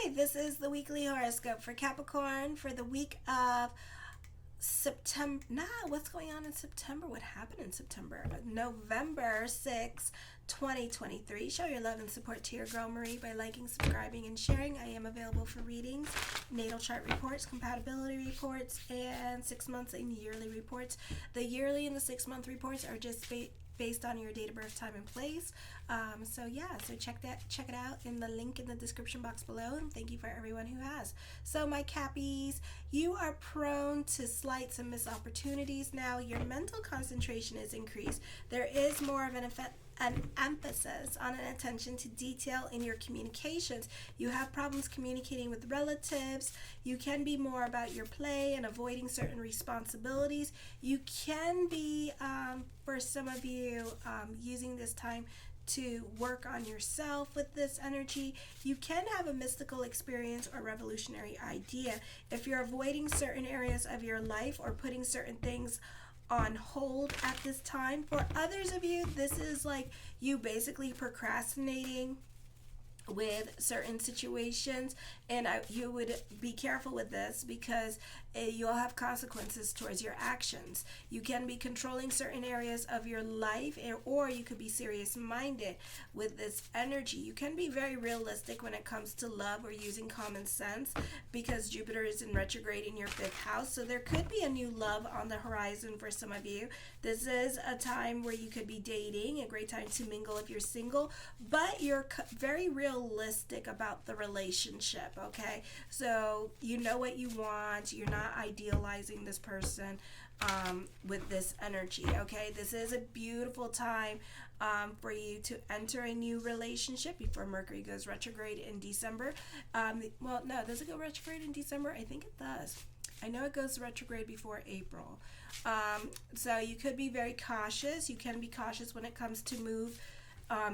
Hi, this is the weekly horoscope for Capricorn for the week of September. What's going on in September? What happened in September? November 6, 2023. Show your love and support to your girl Marie by liking, subscribing, and sharing. I am available for readings, natal chart reports, compatibility reports, and 6 months and yearly reports. The yearly and the 6 month reports are just based on your date of birth, time, and place. So check it out in the link in the description box below, and thank you for everyone who has. So my Cappies, you are prone to slights and missed opportunities now. Your mental concentration is increased. There is more of an emphasis on an attention to detail in your communications. You have problems communicating with relatives. You can be more about your play and avoiding certain responsibilities. You can be, for some of you, using this time to work on yourself with this energy. You can have a mystical experience or revolutionary idea. If you're avoiding certain areas of your life or putting certain things on hold at this time. For others of you, this is like you basically procrastinating with certain situations, and you would be careful with this because you'll have consequences towards your actions. You can be controlling certain areas of your life, or you could be serious-minded with this energy. You can be very realistic when it comes to love or using common sense because Jupiter is in retrograde in your 5th house, so there could be a new love on the horizon for some of you. This is a time where you could be dating, a great time to mingle if you're single, but you're very realistic about the relationship, okay? So you know what you want. You're not idealizing this person with this energy, okay? This is a beautiful time for you to enter a new relationship before Mercury goes retrograde in December. Well, no, does it go retrograde in December? I think it does. I know it goes retrograde before April. So you could be very cautious. You can be cautious when it comes to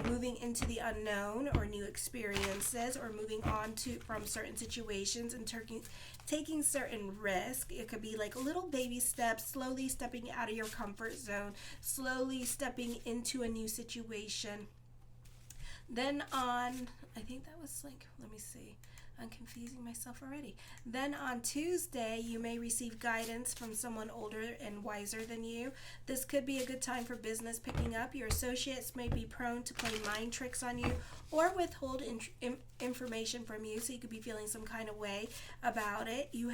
moving into the unknown or new experiences, or moving on from certain situations and taking certain risk. It could be like little baby steps, slowly stepping out of your comfort zone, slowly stepping into a new situation. Then on, I think that was like, let me see, I'm confusing myself already. Then on Tuesday, you may receive guidance from someone older and wiser than you. This could be a good time for business picking up. Your associates may be prone to play mind tricks on you or withhold information from you, so you could be feeling some kind of way about it. You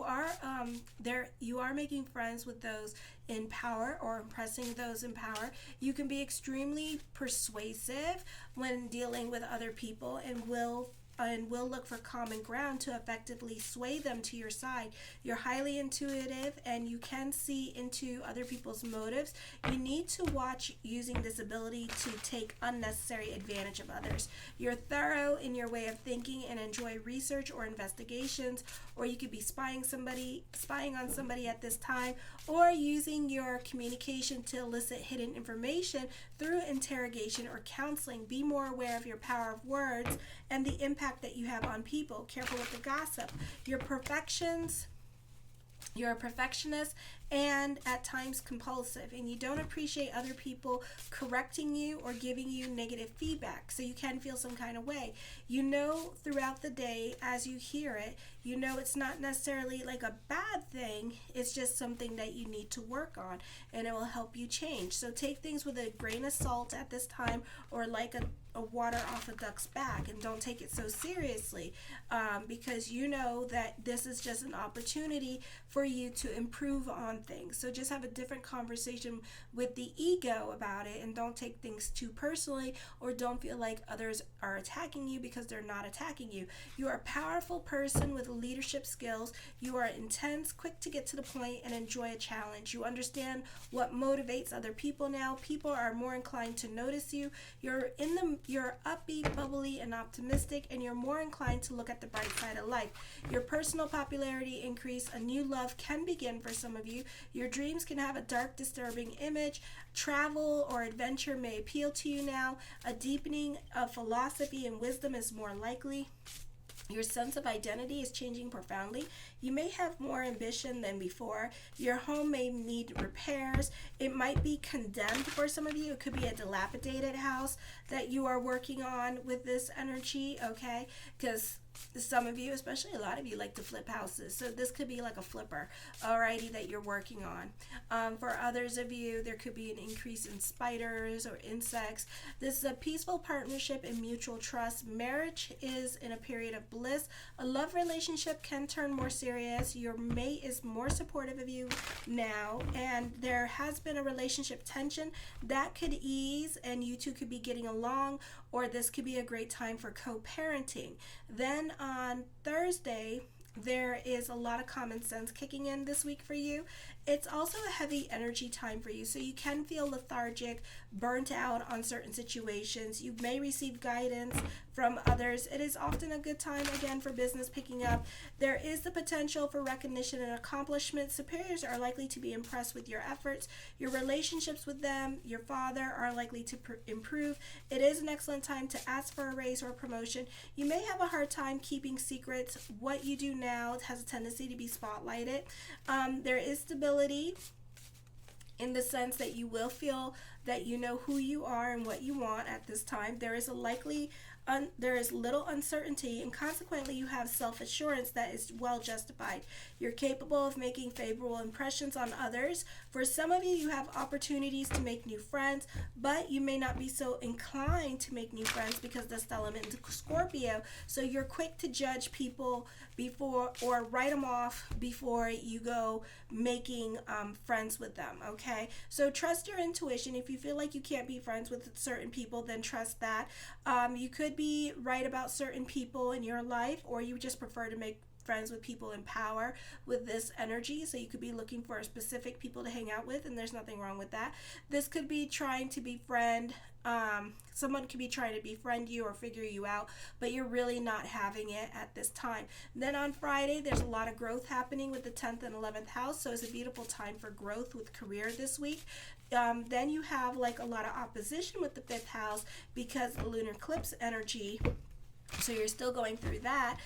are making friends with those in power or impressing those in power. You can be extremely persuasive when dealing with other people and will look for common ground to effectively sway them to your side. You're highly intuitive and you can see into other people's motives. You need to watch using this ability to take unnecessary advantage of others. You're thorough in your way of thinking and enjoy research or investigations, or you could be spying on somebody at this time, or using your communication to elicit hidden information through interrogation or counseling. Be more aware of your power of words and the impact that you have on people. Careful with the gossip. You're a perfectionist and at times compulsive, and you don't appreciate other people correcting you or giving you negative feedback, so you can feel some kind of way. You know throughout the day as you hear it, you know it's not necessarily like a bad thing, it's just something that you need to work on, and it will help you change. So take things with a grain of salt at this time, or like a water off a duck's back, and don't take it so seriously, because you know that this is just an opportunity for you to improve on things. So just have a different conversation with the ego about it, and don't take things too personally, or don't feel like others are attacking you because they're not attacking you. You are a powerful person with leadership skills. You are intense, quick to get to the point, and enjoy a challenge. You understand what motivates other people now. People are more inclined to notice you. You're upbeat, bubbly, and optimistic, and you're more inclined to look at the bright side of life. Your personal popularity increase. A new love can begin for some of you. Your dreams can have a dark, disturbing image. Travel or adventure may appeal to you now. A deepening of philosophy and wisdom is more likely. Your sense of identity is changing profoundly. You may have more ambition than before. Your home may need repairs. It might be condemned for some of you. It could be a dilapidated house that you are working on with this energy, okay? Because Some of you, especially a lot of you, like to flip houses. So this could be like a flipper, alrighty, that you're working on. For others of you, there could be an increase in spiders or insects. This is a peaceful partnership and mutual trust. Marriage is in a period of bliss. A love relationship can turn more serious. Your mate is more supportive of you now, and there has been a relationship tension that could ease, and you two could be getting along, or this could be a great time for co-parenting. Then on Thursday, there is a lot of common sense kicking in this week for you. It's also a heavy energy time for you, so you can feel lethargic, burnt out on certain situations. You may receive guidance from others. It is often a good time, again, for business picking up. There is the potential for recognition and accomplishment. Superiors are likely to be impressed with your efforts. Your relationships with them, your father, are likely to improve. It is an excellent time to ask for a raise or a promotion. You may have a hard time keeping secrets. What you do now has a tendency to be spotlighted. There is stability in the sense that you will feel that you know who you are and what you want at this time. There is there is little uncertainty, and consequently you have self-assurance that is well justified. You're capable of making favorable impressions on others. For some of you, you have opportunities to make new friends, but you may not be so inclined to make new friends because the stellium into Scorpio. So you're quick to judge people before, or write them off before you go making friends with them. Okay, so trust your intuition. If you feel like you can't be friends with certain people, then trust that. You could be right about certain people in your life, or you just prefer to make friends with people in power with this energy. So you could be looking for specific people to hang out with, and there's nothing wrong with that. This could be trying to befriend someone could be trying to befriend you or figure you out, but you're really not having it at this time. Then on Friday, there's a lot of growth happening with the 10th and 11th house, so it's a beautiful time for growth with career this week. Then you have like a lot of opposition with the 5th house because the lunar eclipse energy. So you're still going through that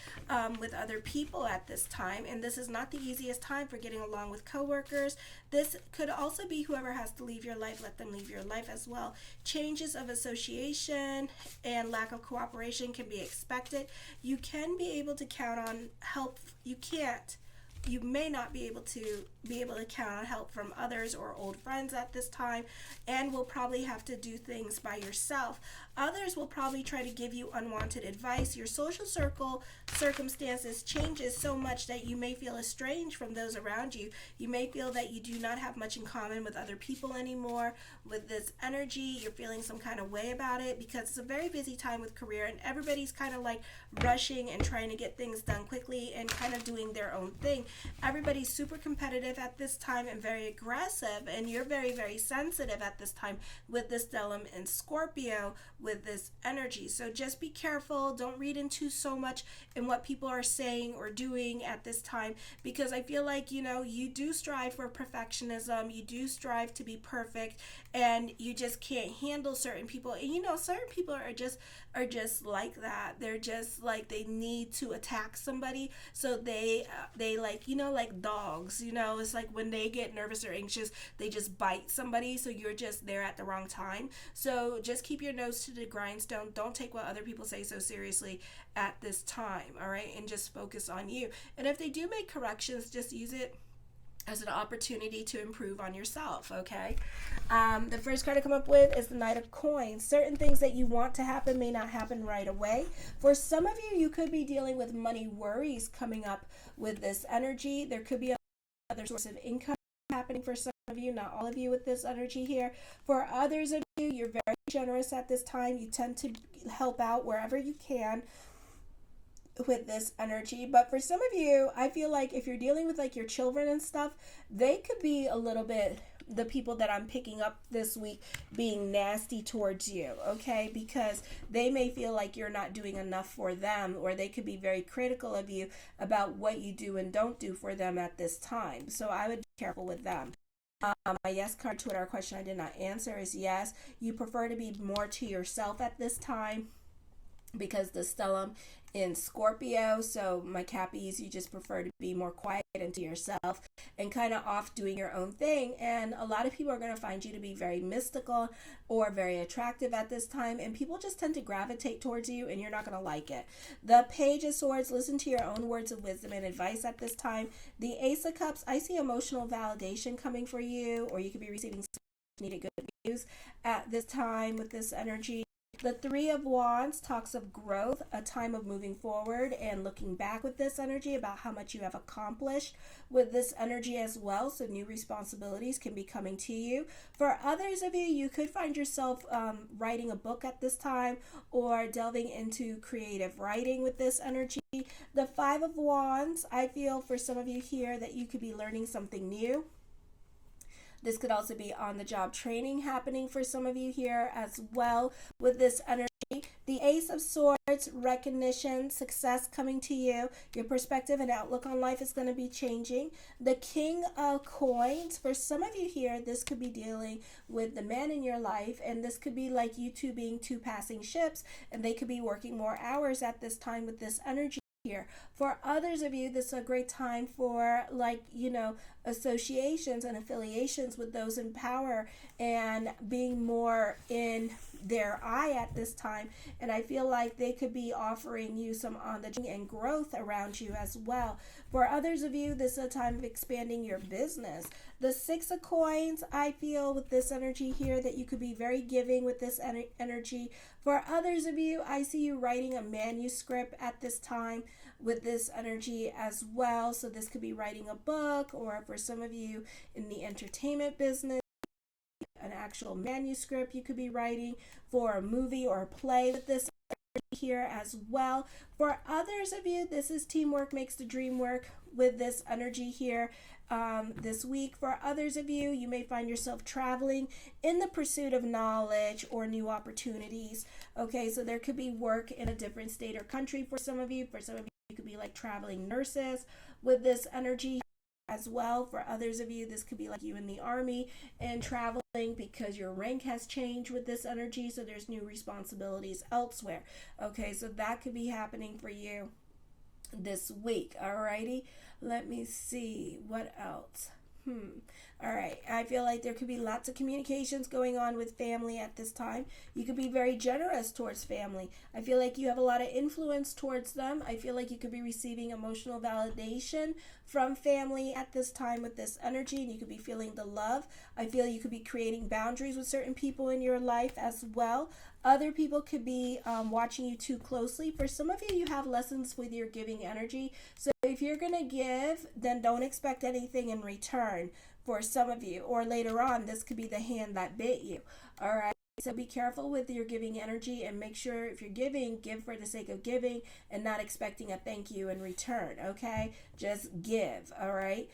with other people at this time, and this is not the easiest time for getting along with coworkers. This could also be whoever has to leave your life, let them leave your life as well. Changes of association and lack of cooperation can be expected. You can be able to count on help. You may not be able to count on help from others or old friends at this time, and will probably have to do things by yourself. Others will probably try to give you unwanted advice. Your social circle circumstances changes so much that you may feel estranged from those around you. You may feel that you do not have much in common with other people anymore. With this energy, you're feeling some kind of way about it because it's a very busy time with career, and everybody's kind of like rushing and trying to get things done quickly and kind of doing their own thing. Everybody's super competitive at this time and very aggressive, and you're very, very sensitive at this time with this stellium in Scorpio with this energy. So just be careful. Don't read into so much in what people are saying or doing at this time, because I feel like, you do strive for perfectionism. You do strive to be perfect, and you just can't handle certain people. And certain people are just like that. They're just like, they need to attack somebody, so they like dogs. It's like when they get nervous or anxious, they just bite somebody, so you're just there at the wrong time. So just keep your nose to the grindstone. Don't take what other people say so seriously at this time, all right? And just focus on you. And if they do make corrections, just use it as an opportunity to improve on yourself, okay? The first card to come up with is the Knight of Coins. Certain things that you want to happen may not happen right away. For some of you, you could be dealing with money worries coming up with this energy. There could be another source of income happening for some of you, not all of you with this energy here. For others of you, you're very generous at this time. You tend to help out wherever you can with this energy. But for some of you, I feel like if you're dealing with like your children and stuff, they could be a little bit, the people that I'm picking up this week, being nasty towards you, okay? Because they may feel like you're not doing enough for them, or they could be very critical of you about what you do and don't do for them at this time. So I would be careful with them. My yes card to our question I did not answer is yes. You prefer to be more to yourself at this time. because the stellium in Scorpio. So my Cappies, you just prefer to be more quiet and to yourself and kind of off doing your own thing. And a lot of people are going to find you to be very mystical or very attractive at this time. And people just tend to gravitate towards you and you're not going to like it. The Page of Swords, listen to your own words of wisdom and advice at this time. The Ace of Cups, I see emotional validation coming for you, or you could be receiving some needed good news at this time with this energy. The Three of Wands talks of growth, a time of moving forward and looking back with this energy about how much you have accomplished with this energy as well. So new responsibilities can be coming to you. For others of you, you could find yourself writing a book at this time or delving into creative writing with this energy. The Five of Wands, I feel for some of you here that you could be learning something new. This could also be on-the-job training happening for some of you here as well with this energy. The Ace of Swords, recognition, success coming to you. Your perspective and outlook on life is going to be changing. The King of Coins, for some of you here, this could be dealing with the man in your life, and this could be like you two being two passing ships, and they could be working more hours at this time with this energy here. For others of you, this is a great time for, like, associations and affiliations with those in power and being more in their eye at this time. And I feel like they could be offering you some on the and growth around you as well. For others of you, this is a time of expanding your business. The Six of Coins, I feel with this energy here that you could be very giving with this energy. For others of you, I see you writing a manuscript at this time with this energy as well. So this could be writing a book, or for some of you in the entertainment business, an actual manuscript you could be writing for a movie or a play with this energy here as well. For others of you, this is teamwork makes the dream work with this energy here this week. For others of you, you may find yourself traveling in the pursuit of knowledge or new opportunities. Okay, so there could be work in a different state or country for some of you. For some of you could be like traveling nurses with this energy as well. For others of you, this could be like you in the army and traveling because your rank has changed with this energy, so there's new responsibilities elsewhere. Okay, so that could be happening for you this week. Alrighty, let me see what else. All right, I feel like there could be lots of communications going on with family at this time. You could be very generous towards family. I feel like you have a lot of influence towards them. I feel like you could be receiving emotional validation from family at this time with this energy, and you could be feeling the love. I feel you could be creating boundaries with certain people in your life as well. Other people could be watching you too closely. For some of you, you have lessons with your giving energy. So if you're going to give, then don't expect anything in return. For some of you, or later on, this could be the hand that bit you. All right, so be careful with your giving energy and make sure if you're giving, give for the sake of giving and not expecting a thank you in return. Okay, just give. All right.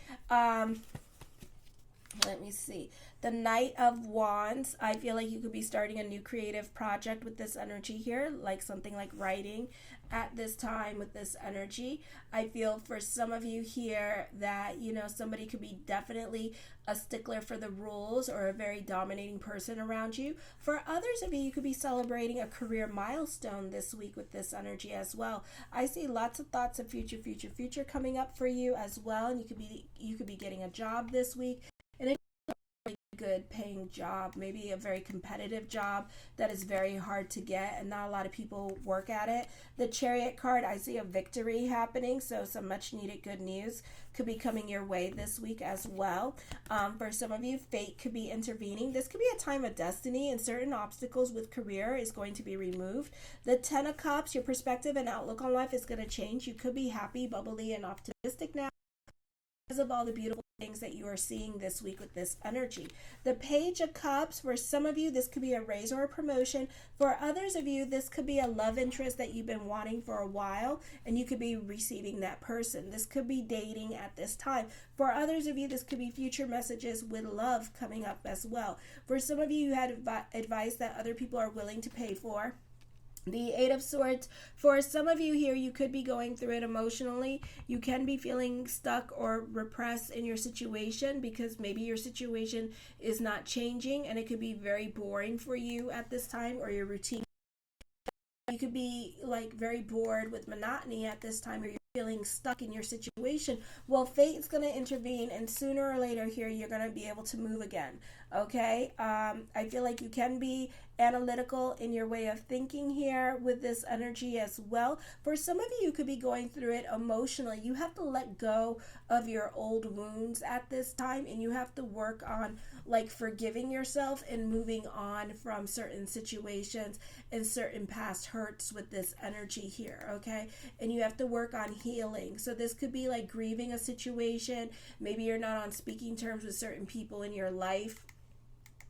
Let me see. The Knight of Wands, I feel like you could be starting a new creative project with this energy here, like something like writing at this time with this energy. I feel for some of you here that, somebody could be definitely a stickler for the rules or a very dominating person around you. For others of you, you could be celebrating a career milestone this week with this energy as well. I see lots of thoughts of future coming up for you as well, and you could be getting a job this week. And it's a really good paying job, maybe a very competitive job that is very hard to get and not a lot of people work at it. The Chariot card, I see a victory happening, so some much needed good news could be coming your way this week as well. For some of you, fate could be intervening. This could be a time of destiny, and certain obstacles with career is going to be removed. The Ten of Cups, your perspective and outlook on life is going to change. You could be happy, bubbly, and optimistic now because of all the beautiful things that you are seeing this week with this energy. The Page of Cups, for some of you, this could be a raise or a promotion. For others of you, this could be a love interest that you've been wanting for a while, and you could be receiving that person. This could be dating at this time. For others of you, this could be future messages with love coming up as well. For some of you, you had advice that other people are willing to pay for. The Eight of Swords, for some of you here, you could be going through it emotionally. You can be feeling stuck or repressed in your situation because maybe your situation is not changing and it could be very boring for you at this time, or your routine you could be like very bored with monotony at this time, or you're feeling stuck in your situation. Well, fate's going to intervene, and sooner or later here you're going to be able to move again. Okay, I feel like you can be analytical in your way of thinking here with this energy as well. For some of you could be going through it emotionally. You have to let go of your old wounds at this time, and you have to work on like forgiving yourself and moving on from certain situations and certain past hurts with this energy here. Okay, and you have to work on healing. So this could be like grieving a situation. Maybe you're not on speaking terms with certain people in your life.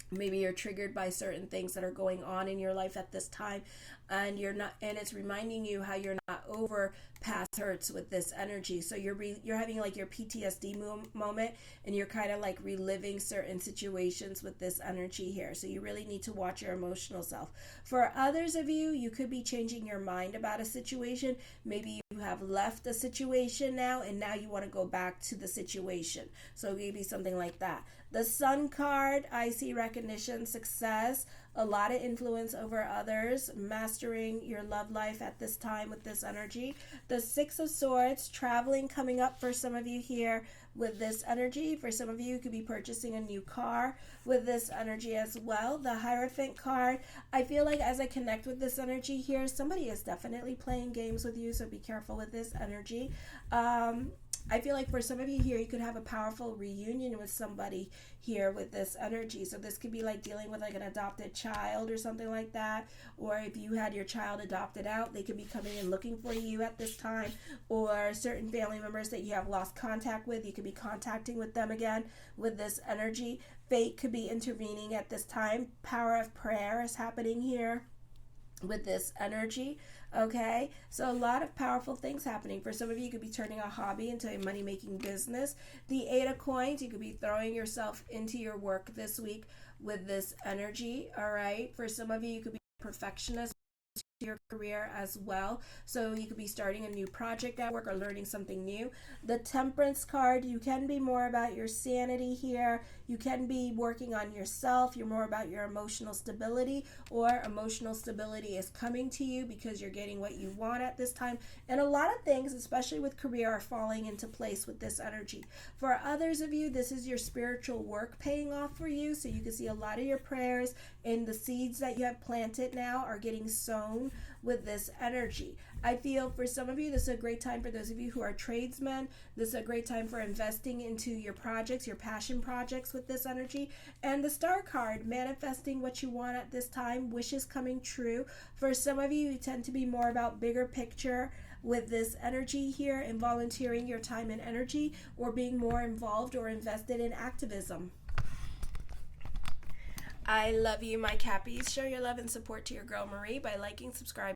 Maybe you're triggered by certain things that are going on in your life at this time, and you're not, and it's reminding you how you're not over past hurts with this energy. So you're having like your PTSD moment, and you're kind of like reliving certain situations with this energy here. So you really need to watch your emotional self. For others of you, you could be changing your mind about a situation. Maybe you have left a situation now, and now you want to go back to the situation. So maybe something like that. The Sun card, I see recognition, success, a lot of influence over others, mastering your love life at this time with this energy. The Six of Swords, traveling coming up for some of you here with this energy. For some of you, you could be purchasing a new car with this energy as well. The Hierophant card, I feel like as I connect with this energy here, somebody is definitely playing games with you, so be careful with this energy. I feel like for some of you here, you could have a powerful reunion with somebody here with this energy. So this could be like dealing with like an adopted child or something like that. Or if you had your child adopted out, they could be coming and looking for you at this time. Or certain family members that you have lost contact with, you could be contacting with them again with this energy. Fate could be intervening at this time. Power of prayer is happening here with this energy. Okay, so a lot of powerful things happening. For some of you, you could be turning a hobby into a money-making business. The Eight of Coins, you could be throwing yourself into your work this week with this energy. All right, for some of you, you could be a perfectionist to your career as well. So you could be starting a new project at work or learning something new. The Temperance card, you can be more about your sanity here. You can be working on yourself. You're more about your emotional stability, or emotional stability is coming to you because you're getting what you want at this time. And a lot of things, especially with career, are falling into place with this energy. For others of you, this is your spiritual work paying off for you. So you can see a lot of your prayers and the seeds that you have planted now are getting sown with this energy. I feel for some of you, this is a great time for those of you who are tradesmen. This is a great time for investing into your projects, your passion projects with this energy. And the Star card, manifesting what you want at this time, wishes coming true. For some of you, you tend to be more about bigger picture with this energy here, and volunteering your time and energy, or being more involved or invested in activism. I love you, my Cappies. Show your love and support to your girl Marie by liking, subscribing,